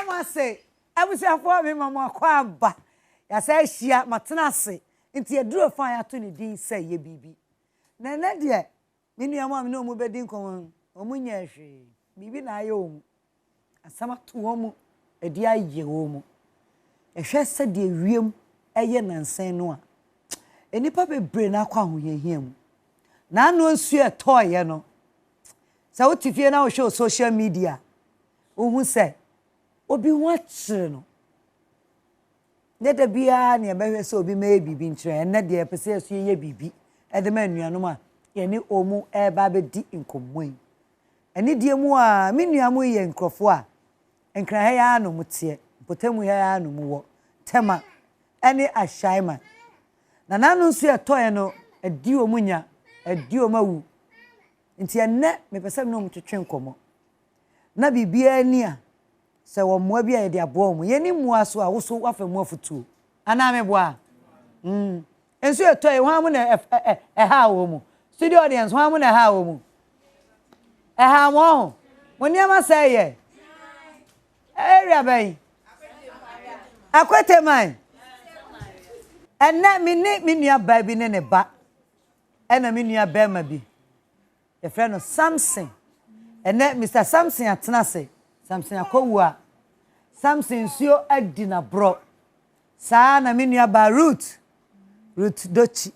mama say abusiafo me mama kwa aba ya say hia matena ase nti eduro fan ya to ne din say ye bibi na na de me nuama me no mu bedin kon omunya hwe bibi na aye omu asama to omu edi aye omu ehwe se de wiem eye nansen no a enipa bebre na kwa hoyehia mu na anu nsu e toye no sa wotifie na wo show social media ohun se obi watchre no neda bia ne behwe se obi ma bibi nkyere enne de pese asu ye bibi ede ma nuanom a ye ni omu e ba be di nkomwen eni die mu a me nuamu ye nkrofo a enkra ha ya no mutie potemu ha ya no mu wo tema eni ashaima na nanu nsu etoye no edi omunya edi omawu nti enne me pese no mutwetwe nkomo na bibia ni a se wo moa bia ye de abo mu ye ni moa so a wo so wafa mu afutuo ana me boa ensu etoye ho amu na ha wo mu studio audience ho amu na ha wo mu ha mo ni ama say ye area bay akwete man enna me nua ba bi ne ba ena me nua ba ma bi the friend of Samson enna Mr Samson atena se Samson akowua Samson suo adina bro saa na me nua ba Ruth dochi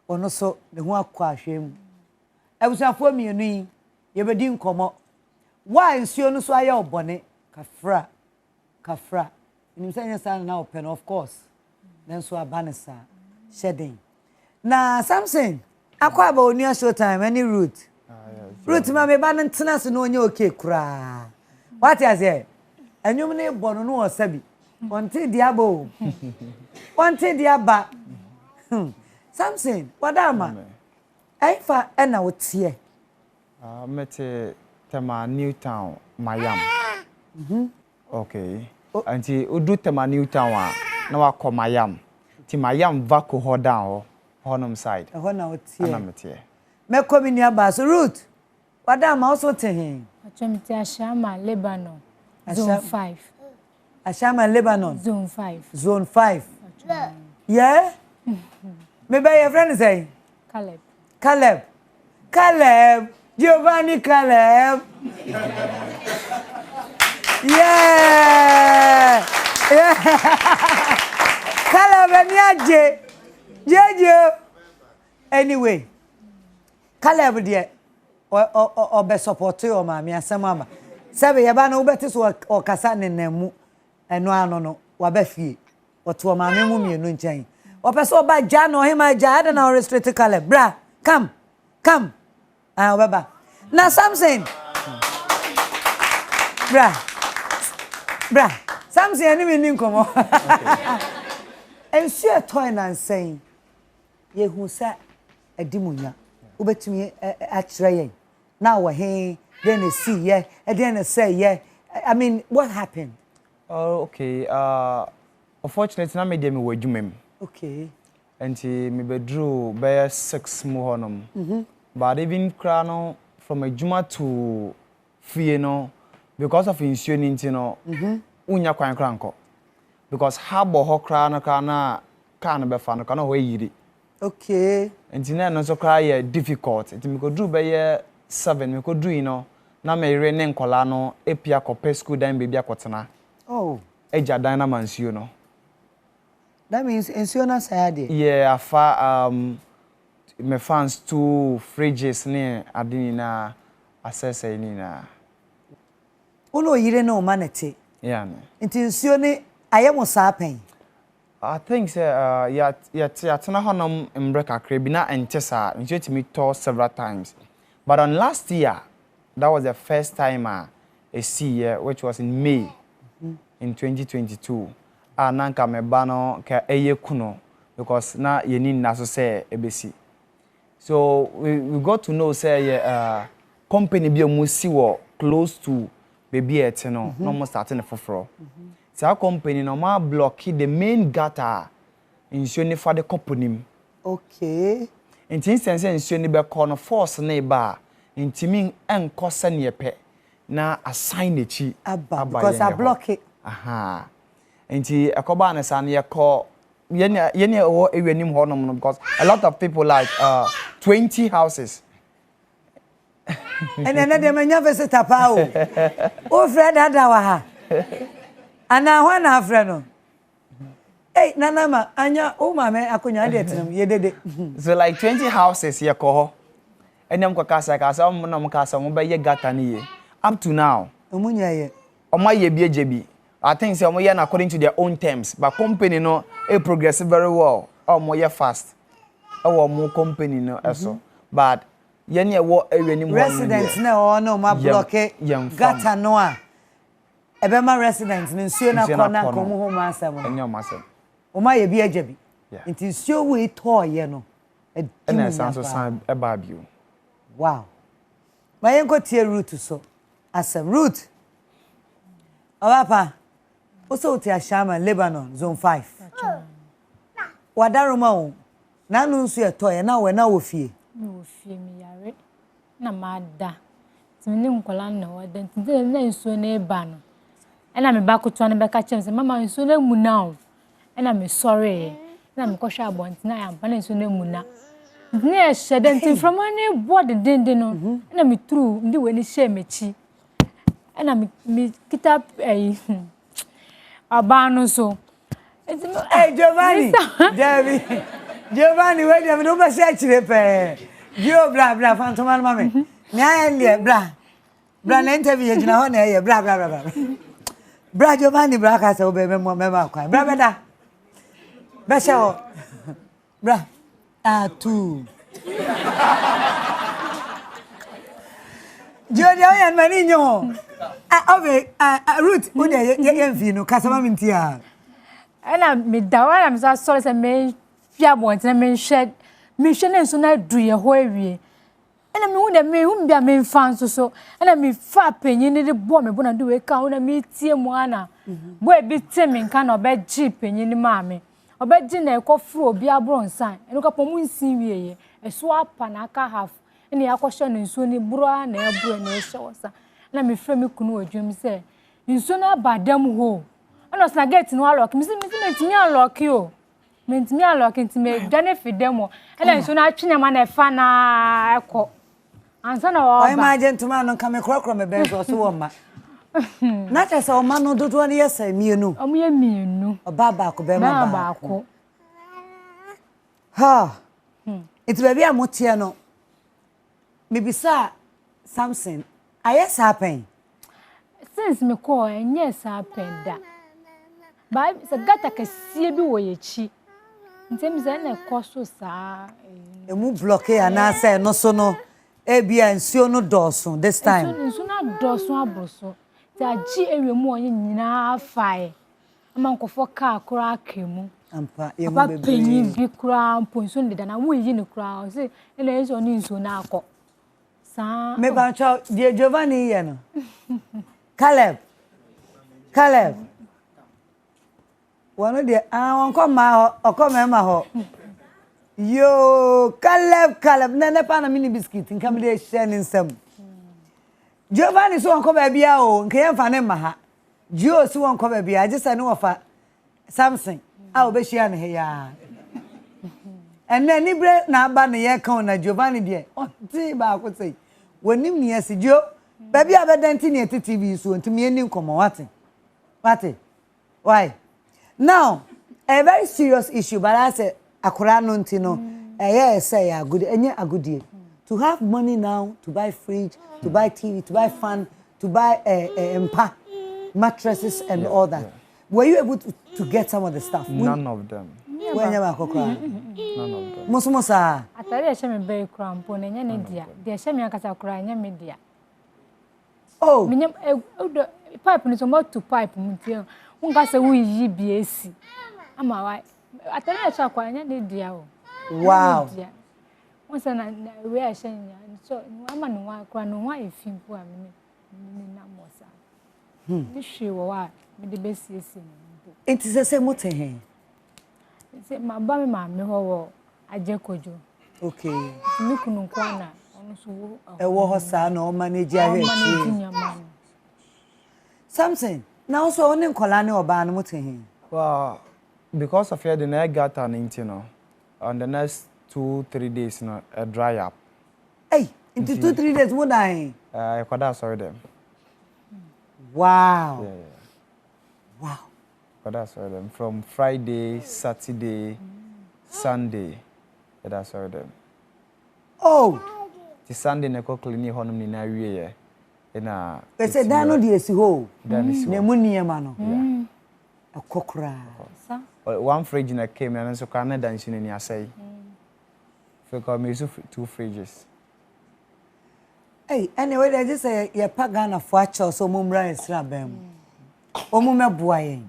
ono so ne ho akwa ahwem abusafo mienu yi ye bedi nkomo wa nsuo no so aye obone kafra nim sanya sana na open of course then so abanesa shedding na Samson akwa ba onua Showtime any Ruth Ruth ma me ba ntena se no onye okay kura what you say anyum ne bono no osabi onti diabo onti diaba Samson wadama aifa ena wotie mete tema Newtown Mayam okay anti odu tema Newtown a na wakọ Mayam ti Mayam vako ho down honom side ho na wotie ana mete me komini aba so Ruth wadama also te hin Achemti Ashama Lebanon Zone 5 Ashama Lebanon Zone 5 yeah me by your friend say Caleb Giovanni Caleb yeah Caleb and Jejo anyway Caleb dear or be support you ma me asema sabe ye ba na ubeti so o kasa nenemu eno ano no wa ba fie oto ma me mu mienu nchen o pese oba ja no him ja ada na restrict Caleb bra come obaba na Samson bra Samson ani me ni nkomo ensu etoy na nsen ye hu sa adimunya ubetumi akire yen now we he then see yeah and then say yeah I mean what happened okay unfortunately na me dey me wadwumem okay and me bedru by 6 mu honom but even crano from a juma to fie no because of insurance no unya kwan kranko because habo ho crano kana kan be fa no kana ho yiri okay and na so cry ye difficult it me go do by 7 me go do no na me re ne nkola no epia kope school dan baby akotena oh eja dan na mansuo no that means insurance ade yeah afa me fans two fridges ne adini na assess ni na uno yire no manete yeah no nti nsuo ne ayemo saa pen I think say ya tena honom mbreka krebi na entesa nsuo timi to several times but on last year that was the first time a see year which was in May in 2022 nanka me ba no ka eye kuno because na yeni na so say ebesi so we got to know say company bi mu si wo close to baby et no no mo starting for so our company no ma block the main gutter nsuo ni for the company okay in instance nsuo ni be call no force na ba ntimi enko se ne pe na assign echi aba because I block it aha enti ekoba na sa na ye call yene o ewenim ho no because a lot of people like 20 houses and another manya visitor pa o Fred ada wa ha ana ho na afre no hey nana ma anya o ma me akonya de tinam ye dede so like 20 houses ye ko ho enem kwa kasa mo mo kasa mo be ye gata ni ye up to now omunya ye oma ye bi ejebi I think say omo ye according to their own terms but company no e progress very well omo ye fast owo mo company no eso but ye ne wo ewenim residents na o no ma block gata no a ebe ma residents ni nsuo na kona komo ho ma asem no enyo masem o ma ye bi ajabi nti nsuo we to ye no ena sanso san e ba bio wow ma ye ko tie route so asem route Papa also ti ashama Lebanon zone 5 wadaroma o na no nsuo to ye na we na wo fie mi yare na mada tini nkola na wada tini na nsuo na eba no ena me ba koto na be ka chem se mama nsuo na mu na o ena me sorry na me kohwa abonti na ya mpa na nsuo na mu na ni e shede nti from any board dende no ena me true ndi we ni she mechi ena me kita abano so hey Giovanni David Giovanni we dem no be say chire pe Gio bra fantoman mame nya ye bra na interview ye gina ho na ye bra Giovanni bra ka se obe me ma kwa bra beda be se o bra tu Jodia yan maninyo obe root wo de ye mfi no kasama minti a ena me dawa na me so sorry se me fia bontina me hwe na nso na du ye ho awie ena me hu de me hu bia me mfa so ena me fa panyin ni de bo me bo na de we ka hu na me tie mu ana bo e bi tie me nka na obe gi panyin ni ma me obe gi na ekofro obi abronsan enu ka pomu nsin wie ye eso apa na aka half ena yakosho na nso ni bro na ebro na ehwosa na me fra me kunu odwum se nso na badam ho ana sna gate no alok mi mentimi alok o mentimi alok ntimi dwane fidemo ana nso na atwenya ma na efa na ekọ ansa na wo ba imagine tuma no ka me krokro me benzo so wo ma na cha so ma no dodo ne yesa mienu omo ye mienu baba ko be ma ba ko ha it be bia motie no me bisa something ayes happen since me call yes happen da ba se gata kasie bi wo yechi ntem ze na ekoso saa emu block ana say no so no e bia nsuo no doso this time nsuo na doso abroso ta gi ewemu onye nyina afai ama nkofo ka akora akemu ampa ye mu bebe penyi bi kura mpo nsuo ndeda na wo yi ne kura se ena enso ni nsuo na akọ saa me ba cha die Giovanni ye no Caleb one de won ko ma ho ko me ma ho yo Caleb na pa na mini biscuit nka me de share ni nsam Giovanni so won ko ba bia o nka ye mfa ne ma ha Gio so won ko ba bia je se ne wofa Samson a obehia ne he ya enne ni bre na aba ne ye kan na Giovanni de o ti ba ko sei wonim ne ase Gio ba bia be danti ne TV so ntimi eni nkomo wate why now a very serious issue but I say akura no ntino say a good enye agudie to have money now to buy fridge to buy TV to buy fan to buy empa mattresses and all that were you able to get some of the stuff none of them when you were none of them musa atare ehye me be krampo na nya ne dia de ehye me akasa kura nya me dia oh minyam pipe ni so to pipe mutie unga se wuyi biesi ama wa atare ehye kwa nya ne dia o wow once na we ehye nya so ama no wa kura no wa efimpo a me na mosa bi hwe wo wa me de besiesi ni it is say mote he se ma ba me ma me ho wo ajekojo okay mi kunu kwa na onu so wo wo ho sa na o manage ahwe something Now so only nkola ne oba no mutin. Well, because of the night got an intino, on the next 2-3 days, a dry up. Hey, into 2-3 days, would I? I could have saw them. Wow. Yeah. Wow. Could have saw them from Friday, Saturday, Sunday. I saw them. Oh. The Sunday, I could clean honum in a year. They said, Dano, dear, see ho. Nemunia mano. A cockra. One fridge in a came and so can I dance in your say. For me, 2 fridges. Hey, anyway, I just say, you're pagana for so mumbra and slabem. Omuma boy.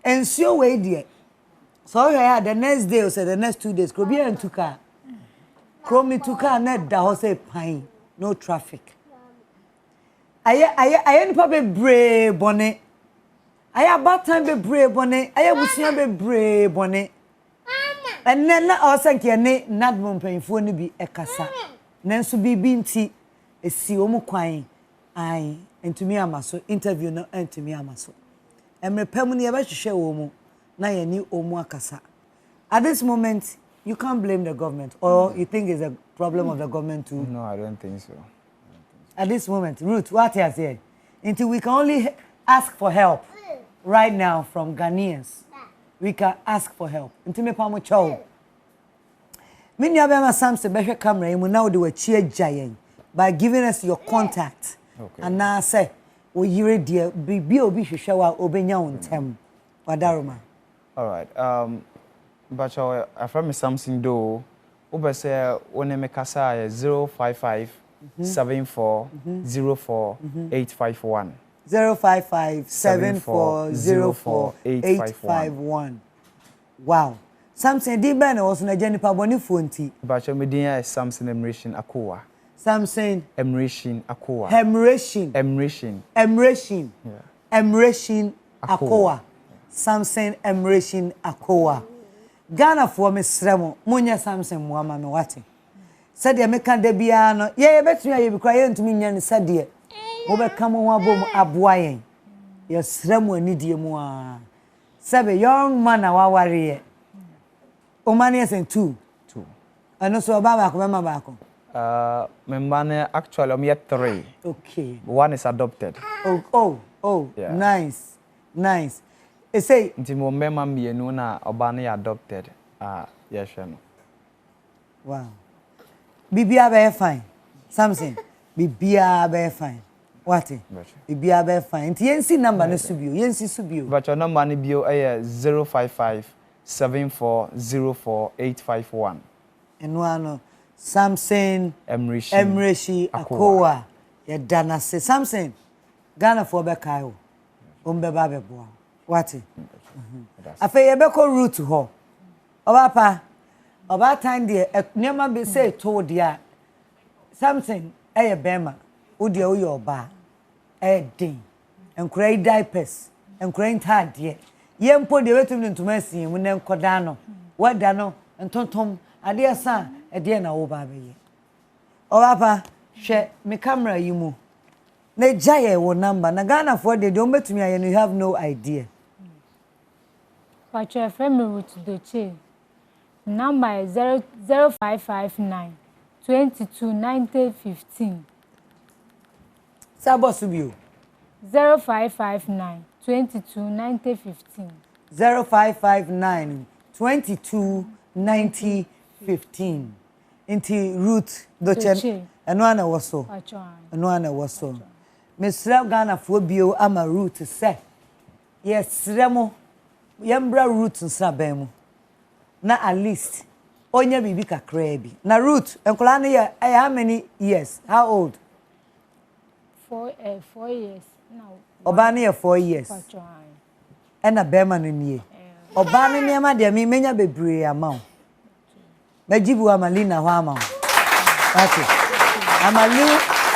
And so, wait, dear. So, I had the next day, or say the next 2 days, could be in 2 car. Chrome 2 car, net the house a pine, no traffic. I ain't probably brave bonnet. I have about time be brave bonnet. I have seen be brave bonnet. And then I think your name not more painful to be a cassa. Nancy be binti a see omu quine. I and to me a muscle interview no and to me a muscle. And my permanent about to share omu. Na ye ni omu akasa. At this moment, you can't blame the government, or you think it's a problem of the government too. No, I don't think so. At this moment, Ruth, what I say, until we can only ask for help right now from Ghanaians. We can ask for help. Until me pamo chow. Me ni abema Samson behwe camera you now do a cheer giant by giving us your contact. Okay. And now say, o yire dear be obi hwehwe wa obenya wontem. Wadaroma. All right. But I from Samson do. Oba say one me kasa 055 74 04 851. 055 74 04 851. Wow. Samson di ben was na jenipa boni fonti. But me din is Samson Emration Akoa. Samson Emration Akoa. Emration. Yeah. Emration Akoa. Samson Emration Akoa. Ghana for me sremo. Munya Samson muama me wate. Sadia me kan de bia no. Ye betumi aye bi kwa ye ntumi nya ne sadia. Wo be kam ho abom aboa yen. Ye sremo anidie mu a. Sabe young man a waware ye. O man yes and 2. And so baba ko mama ba ko. My man actually I'm yet 3. Okay. One is adopted. Oh. Yeah. Nice. It say nti mo mema mienu na oba na adopted. Yes no. Wow. Bibia be fine. Samson. Bibia be fine. What? Bibia be fine. Nti yensi number no subio. Yensi subio. But your number ni bio 055 74 04 851. And one Samson Emrishi Akoa. Ya dana se Samson. Ghana for be kai. Ombe ba be boa. What? Afa ye be ko route ho. Oba time there nema be say to dia. Samson bema. Wo dia wo yoba. Din. Enkrai diapers. Enkrai ntade. Ye mpo de wetum ntuma asin mu ne nkoda no. Wada no ntontom ade asa de na wo ba be ye. Oba hwe me camera yi mu. Na jaye wo number na Ghana for de o betumi aye no you have no idea. But your family route the che. Number is 0559 22 90 15. Sabo subio. 0559 22 90 15. 0559 22 90 15. Inti route doche. Eno na woso. Eno na woso. Mesra Ghana fo bio ama route se. Yes, remo. Yembra route nsra mu. Na at least onya bibi kakra bi. Na route enkola na ye how many years? How old? 4 years now. Oba na ye 4 years. Ena bema no nie. Oba na niam ade me menya bebre ama. Majibu amalina ho ama. Okay.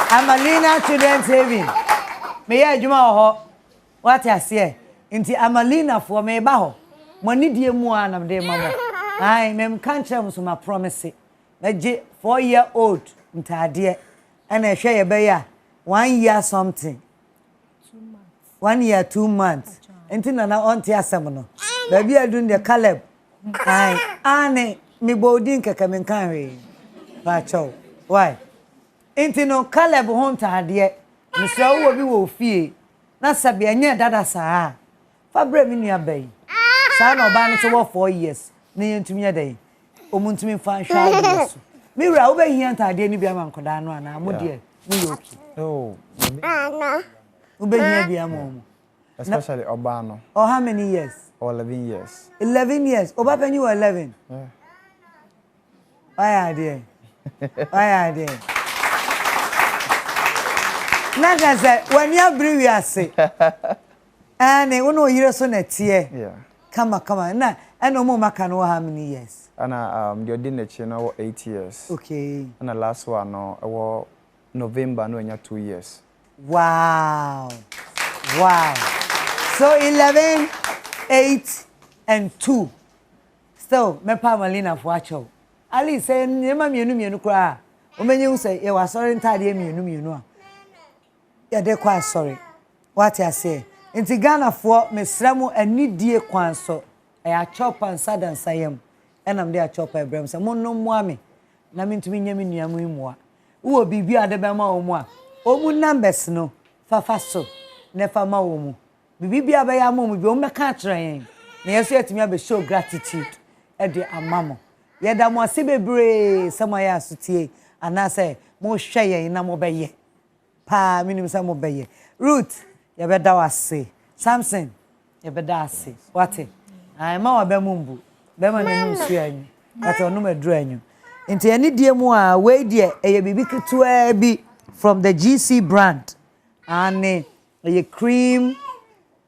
Amalina children saving. Me ye adwuma ho. What I say? Inti amalina for me ba ho. Money die mu anam de mama. Ai mem kan chem so ma promise. Meje 4-year-old ntade. Ena ehwe ye be ya 1 year something. 1 year 2 months enti na onti asem no ba bia dun de Caleb ai ane me bodin keke men kan we ba chow why enti no Caleb ho ntade me sra wo bi wo fie na sabe anya dada saa fa bra me nua bai saa na oba no so wo 4 years na yentumi yedai omuntumi fa hwa so me wura wo ba hia ntade ni bia mankoda no ana mo de ni yoki Oh. wo ba hia bia mo Especially Obano. Or how many years? Or 11 years. 11 years. Oba when you were 11. Yeah. Why are they? Why are they? Naga say when you bring you say. And we know you so net here. Yeah. Come on. Na and no more makano how many years? And the dinner channel 8 years. Okay. And the last one no November no 2 years. Wow. So 11, 8 and 2. Still me pa Malina for acho. Ali say nyema mienu kra. O menye say e wa sorry ntade mienu a. Ya de kwa sorry. What I say? Inti Ghana for mesramo anidie kwan so. E a chop and sadan sayem. Enam de a chop e brem say monno moa me. Na mentumi nya me nuamu imoa. Wo bibi ade be ma o mo a. Omu numbers no fa so. Nefa ma wo mu bibia ba ya mo mu bi o meka atren na yeso yetimi abe show gratitude e de amamo ye da mo ase bebre samaya asutie ana say mo hwe yen na mo beye pa minim say mo beye Ruth ye be da wase Samson ye be da ase wate ai ma wa be mumbu be ma na nsu anyu ate onu madru anyu enti ani die mu a we die eye bibi ketua bi from the GC brand and a cream,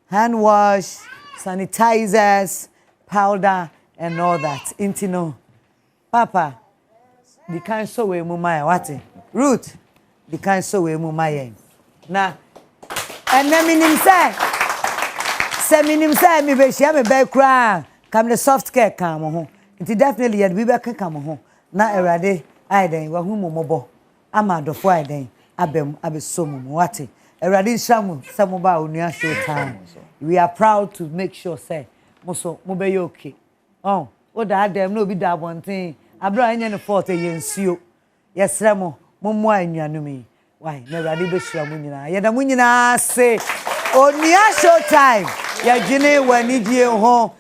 hand wash, sanitizers, powder, and all that. Intino, Papa, the kind so we mumaya wati. Ruth, the kind so we mumaya. Na, and then minim say, me be share me be cry. Come the soft care come home. It definitely had be back come home. Na erade, I den wa hu momobo. Ama do fo I den abem abesom wati. Eradi shamu samuba Onua Showtime. We are proud to make sure say moso mo be okay. Oh, o da dem no bi da bonten. Abra anya ne fault e yensuo. Yesra mo mo anuanu mi. Why? Na eradi be shira mo nyina. Ye da mo nyina say Onua Showtime. Ya gine wani die ho